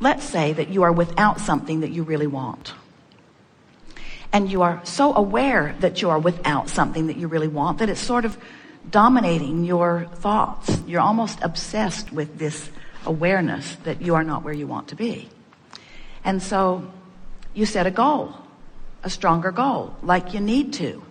let's say that you are without something that you really want. And you are so aware that you are without something that you really want that it's sort of dominating your thoughts. You're almost obsessed with this awareness that you are not where you want to be. And so you set a goal, a stronger goal, like you need to.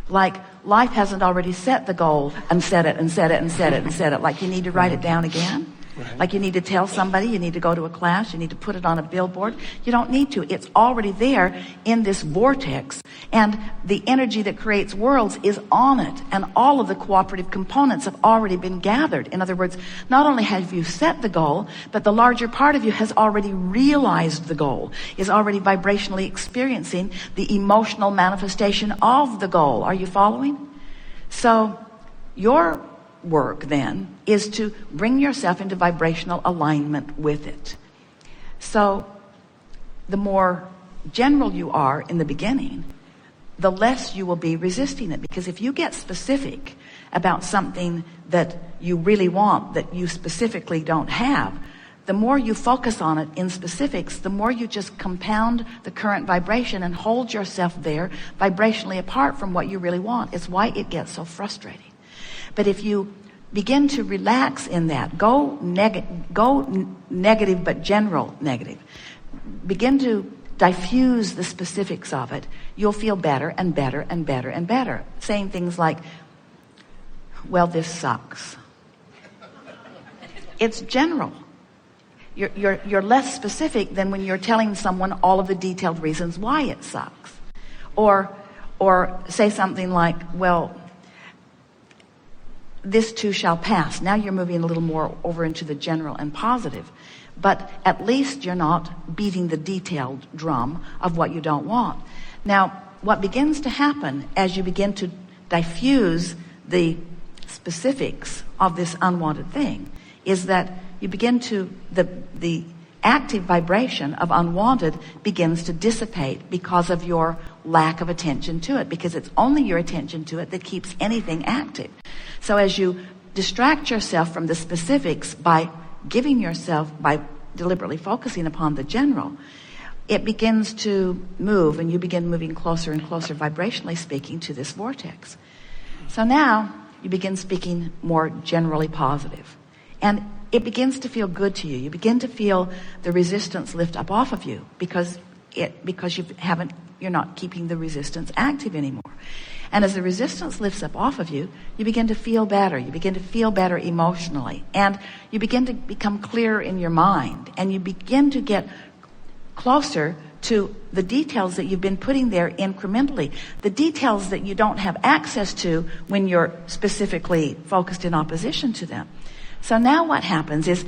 Like life hasn't already set the goal and set it and set it and set it and set it. Like you need to write it down again. Right. Like you need to tell somebody, you need to go to a class, you need to put it on a billboard. You don't need to. It's already there in this vortex. And the energy that creates worlds is on it. And all of the cooperative components have already been gathered. In other words, not only have you set the goal, but the larger part of you has already realized the goal, is already vibrationally experiencing the emotional manifestation of the goal. Are you following? So your work then is to bring yourself into vibrational alignment with it. So the more general you are in the beginning, the less you will be resisting it. Because if you get specific about something that you really want that you specifically don't have, the more you focus on it in specifics, the more you just compound the current vibration and hold yourself there vibrationally apart from what you really want. It's why it gets so frustrating. But if you begin to relax in that, go negative but general negative, begin to diffuse the specifics of it, you'll feel better and better and better and better. Saying things like, well, this sucks. It's general. You're less specific than when you're telling someone all of the detailed reasons why it sucks. Or say something like, well, this too shall pass. Now you're moving a little more over into the general and positive. But at least you're not beating the detailed drum of what you don't want. Now, what begins to happen as you begin to diffuse the specifics of this unwanted thing is that you begin to, the active vibration of unwanted begins to dissipate because of your lack of attention to it, because it's only your attention to it that keeps anything active. So as you distract yourself from the specifics by deliberately focusing upon the general, it begins to move, and you begin moving closer and closer, vibrationally speaking, to this vortex. So now you begin speaking more generally positive. And it begins to feel good to you. You begin to feel the resistance lift up off of you because you're not keeping the resistance active anymore. And as the resistance lifts up off of you, you begin to feel better. You begin to feel better emotionally. And you begin to become clearer in your mind. And you begin to get closer to the details that you've been putting there incrementally. The details that you don't have access to when you're specifically focused in opposition to them. So now what happens is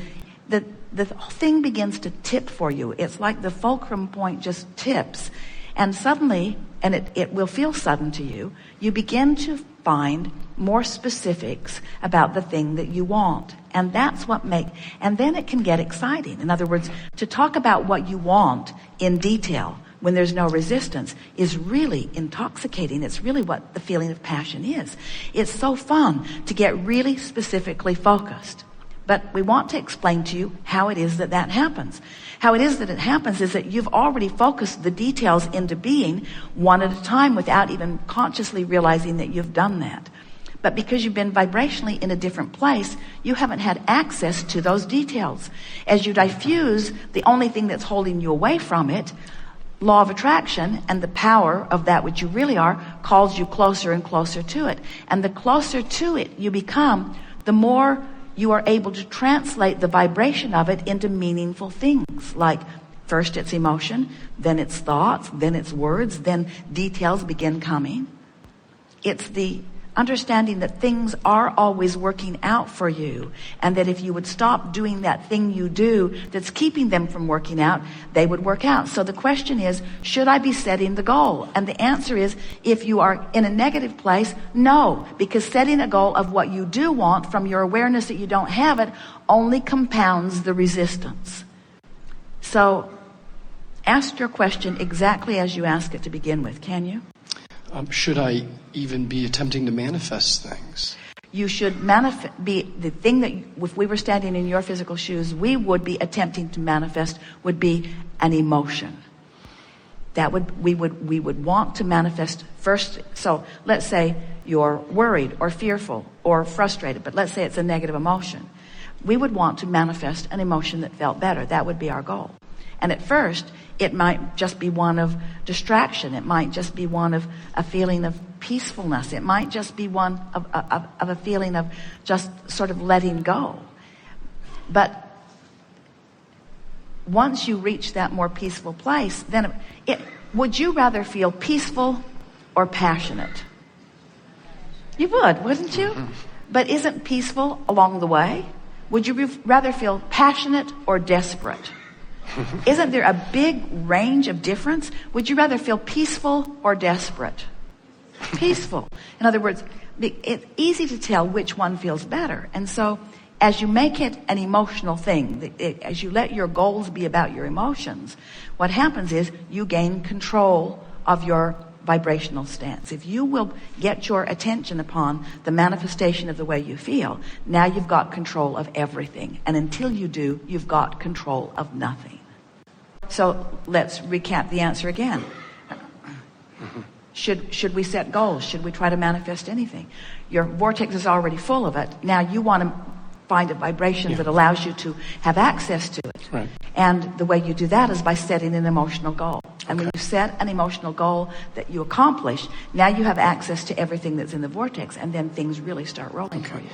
that the thing begins to tip for you. It's like the fulcrum point just tips. And suddenly, and it will feel sudden to you, you begin to find more specifics about the thing that you want. And that's and then it can get exciting. In other words, to talk about what you want in detail when there's no resistance is really intoxicating. It's really what the feeling of passion is. It's so fun to get really specifically focused. But we want to explain to you how it is that happens. How it is that it happens is that you've already focused the details into being one at a time without even consciously realizing that you've done that. But because you've been vibrationally in a different place, you haven't had access to those details. As you diffuse the only thing that's holding you away from it, law of attraction and the power of that which you really are calls you closer and closer to it. And the closer to it you become, the more you are able to translate the vibration of it into meaningful things. Like first it's emotion, then it's thoughts, then it's words, then details begin coming. It's the understanding that things are always working out for you, and that if you would stop doing that thing you do that's keeping them from working out, they would work out. So the question is, should I be setting the goal? And the answer is, if you are in a negative place, no, because setting a goal of what you do want from your awareness that you don't have it only compounds the resistance. So ask your question exactly as you ask it to begin with, can you? Should I even be attempting to manifest things? You should be the thing that, if we were standing in your physical shoes, we would be attempting to manifest would be an emotion. We would want to manifest first. So let's say you're worried or fearful or frustrated, but let's say it's a negative emotion. We would want to manifest an emotion that felt better. That would be our goal. And at first, it might just be one of distraction. It might just be one of a feeling of peacefulness. It might just be one of a feeling of just sort of letting go. But once you reach that more peaceful place, then would you rather feel peaceful or passionate? You would, wouldn't you? But isn't peaceful along the way? Would you rather feel passionate or desperate? Isn't there a big range of difference? Would you rather feel peaceful or desperate? Peaceful. In other words, it's easy to tell which one feels better. And so as you make it an emotional thing, as you let your goals be about your emotions, what happens is you gain control of your vibrational stance. If you will get your attention upon the manifestation of the way you feel, now you've got control of everything. And until you do, you've got control of nothing. So let's recap the answer again. Should we set goals? Should we try to manifest anything? Your vortex is already full of it. Now you want to find a vibration that allows you to have access to it. Right. And the way you do that is by setting an emotional goal. And when you set an emotional goal that you accomplish, now you have access to everything that's in the vortex, and then things really start rolling for you.